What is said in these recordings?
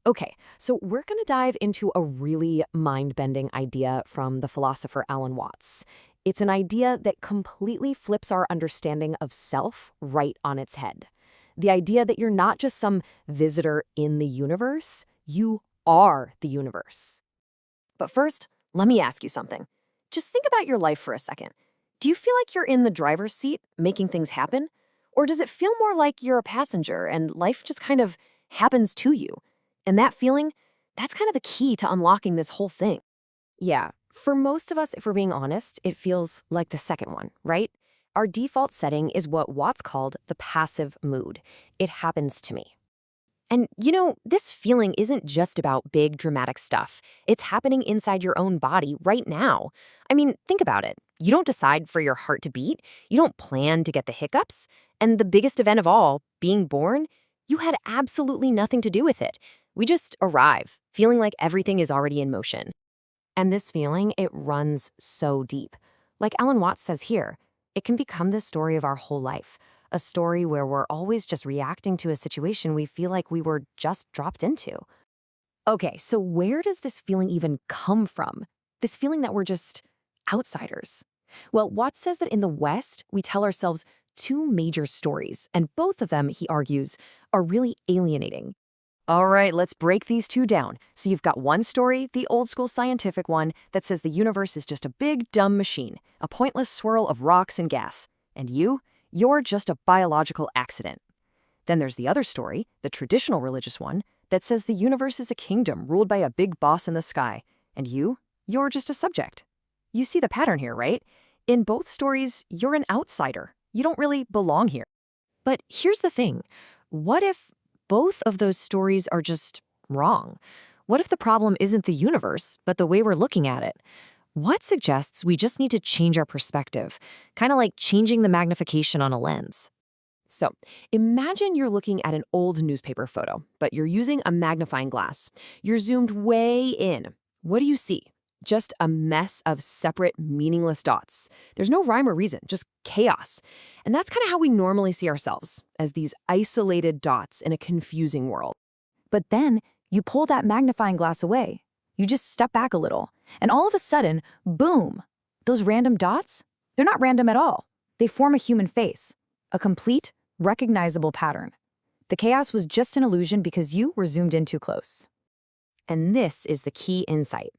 Okay, so we're going to dive into a really mind-bending idea from the philosopher Alan Watts. It's an idea that completely flips our understanding of self right on its head. The idea that you're not just some visitor in the universe, you are the universe. But first, let me ask you something. Just think about your life for a second. Do you feel like you're in the driver's seat, making things happen? Or does it feel more like you're a passenger and life just kind of happens to you? And that feeling, that's kind of the key to unlocking this whole thing. Yeah, for most of us, if we're being honest, it feels like the second one, right? Our default setting is what Watts called the passive mood. It happens to me. And this feeling isn't just about big dramatic stuff. It's happening inside your own body right now. I mean, think about it. You don't decide for your heart to beat. You don't plan to get the hiccups. And the biggest event of all, being born, you had absolutely nothing to do with it. We just arrive, feeling like everything is already in motion. And this feeling, it runs so deep. Like Alan Watts says here, it can become the story of our whole life, a story where we're always just reacting to a situation we feel like we were just dropped into. Okay, so where does this feeling even come from? This feeling that we're just outsiders? Well, Watts says that in the West, we tell ourselves two major stories, and both of them, he argues, are really alienating. All right, let's break these two down. So you've got one story, the old school scientific one, that says the universe is just a big, dumb machine, a pointless swirl of rocks and gas. And you're just a biological accident. Then there's the other story, the traditional religious one, that says the universe is a kingdom ruled by a big boss in the sky. And you're just a subject. You see the pattern here, right? In both stories, you're an outsider. You don't really belong here. But here's the thing. What if both of those stories are just wrong? What if the problem isn't the universe, but the way we're looking at it? What suggests we just need to change our perspective, kind of like changing the magnification on a lens? So, imagine you're looking at an old newspaper photo, but you're using a magnifying glass. You're zoomed way in. What do you see? Just a mess of separate, meaningless dots. There's no rhyme or reason, just chaos. And that's kind of how we normally see ourselves, as these isolated dots in a confusing world. But then you pull that magnifying glass away. You just step back a little, and all of a sudden, boom! Those random dots, they're not random at all. They form a human face, a complete, recognizable pattern. The chaos was just an illusion because you were zoomed in too close. And this is the key insight.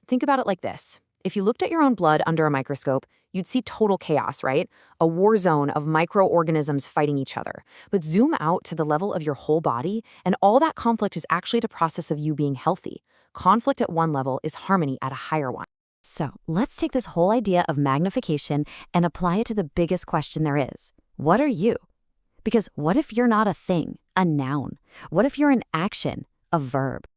Think about it like this. If you looked at your own blood under a microscope, you'd see total chaos, right? A war zone of microorganisms fighting each other. But zoom out to the level of your whole body, and all that conflict is actually the process of you being healthy. Conflict at one level is harmony at a higher one. So let's take this whole idea of magnification and apply it to the biggest question there is. What are you? Because what if you're not a thing, a noun? What if you're an action, a verb?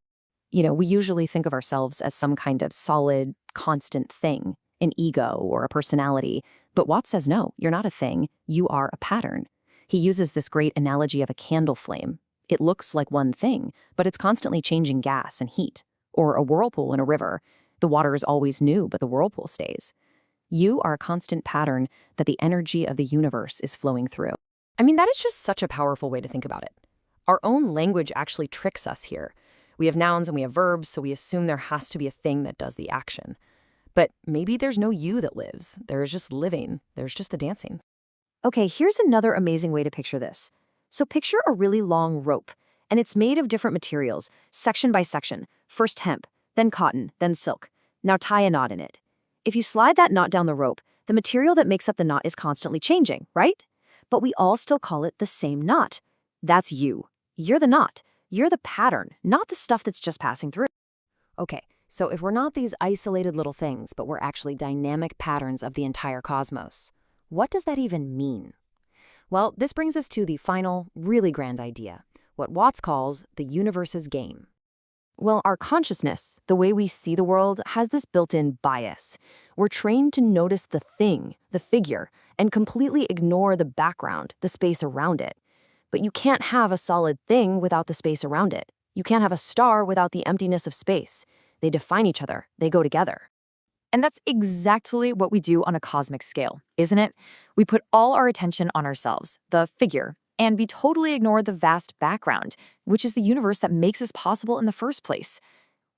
We usually think of ourselves as some kind of solid, constant thing, an ego or a personality. But Watts says, no, you're not a thing. You are a pattern. He uses this great analogy of a candle flame. It looks like one thing, but it's constantly changing gas and heat. Or a whirlpool in a river. The water is always new, but the whirlpool stays. You are a constant pattern that the energy of the universe is flowing through. I mean, that is just such a powerful way to think about it. Our own language actually tricks us here. We have nouns and we have verbs, so we assume there has to be a thing that does the action. But maybe there's no you that lives. There's just living. There's just the dancing. Okay, here's another amazing way to picture this. So picture a really long rope, and it's made of different materials, section by section. First hemp, then cotton, then silk. Now tie a knot in it. If you slide that knot down the rope, the material that makes up the knot is constantly changing, right? But we all still call it the same knot. That's you. You're the knot. You're the pattern, not the stuff that's just passing through. Okay, so if we're not these isolated little things, but we're actually dynamic patterns of the entire cosmos, what does that even mean? Well, this brings us to the final, really grand idea, what Watts calls the universe's game. Well, our consciousness, the way we see the world, has this built-in bias. We're trained to notice the thing, the figure, and completely ignore the background, the space around it. But you can't have a solid thing without the space around it. You can't have a star without the emptiness of space. They define each other. They go together. And that's exactly what we do on a cosmic scale, isn't it? We put all our attention on ourselves, the figure, and we totally ignore the vast background, which is the universe that makes this possible in the first place.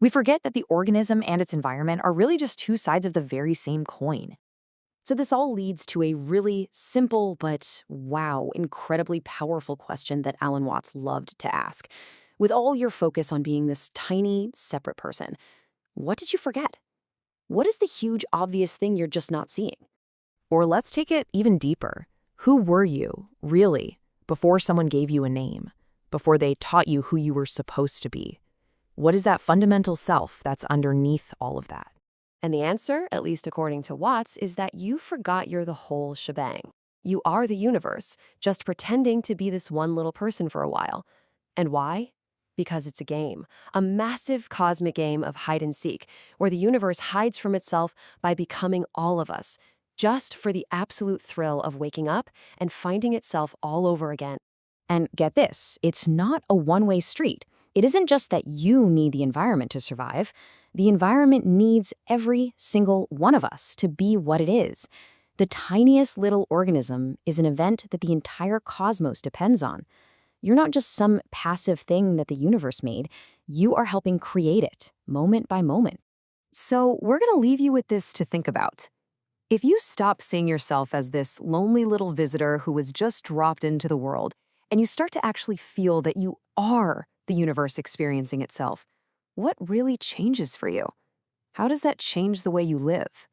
We forget that the organism and its environment are really just two sides of the very same coin. So this all leads to a really simple but, wow, incredibly powerful question that Alan Watts loved to ask. With all your focus on being this tiny, separate person, what did you forget? What is the huge, obvious thing you're just not seeing? Or let's take it even deeper. Who were you, really, before someone gave you a name, before they taught you who you were supposed to be? What is that fundamental self that's underneath all of that? And the answer, at least according to Watts, is that you forgot you're the whole shebang. You are the universe, just pretending to be this one little person for a while. And why? Because it's a game, a massive cosmic game of hide and seek, where the universe hides from itself by becoming all of us, just for the absolute thrill of waking up and finding itself all over again. And get this, it's not a one-way street. It isn't just that you need the environment to survive. The environment needs every single one of us to be what it is. The tiniest little organism is an event that the entire cosmos depends on. You're not just some passive thing that the universe made. You are helping create it, moment by moment. So we're going to leave you with this to think about. If you stop seeing yourself as this lonely little visitor who was just dropped into the world, and you start to actually feel that you are the universe experiencing itself, what really changes for you? How does that change the way you live?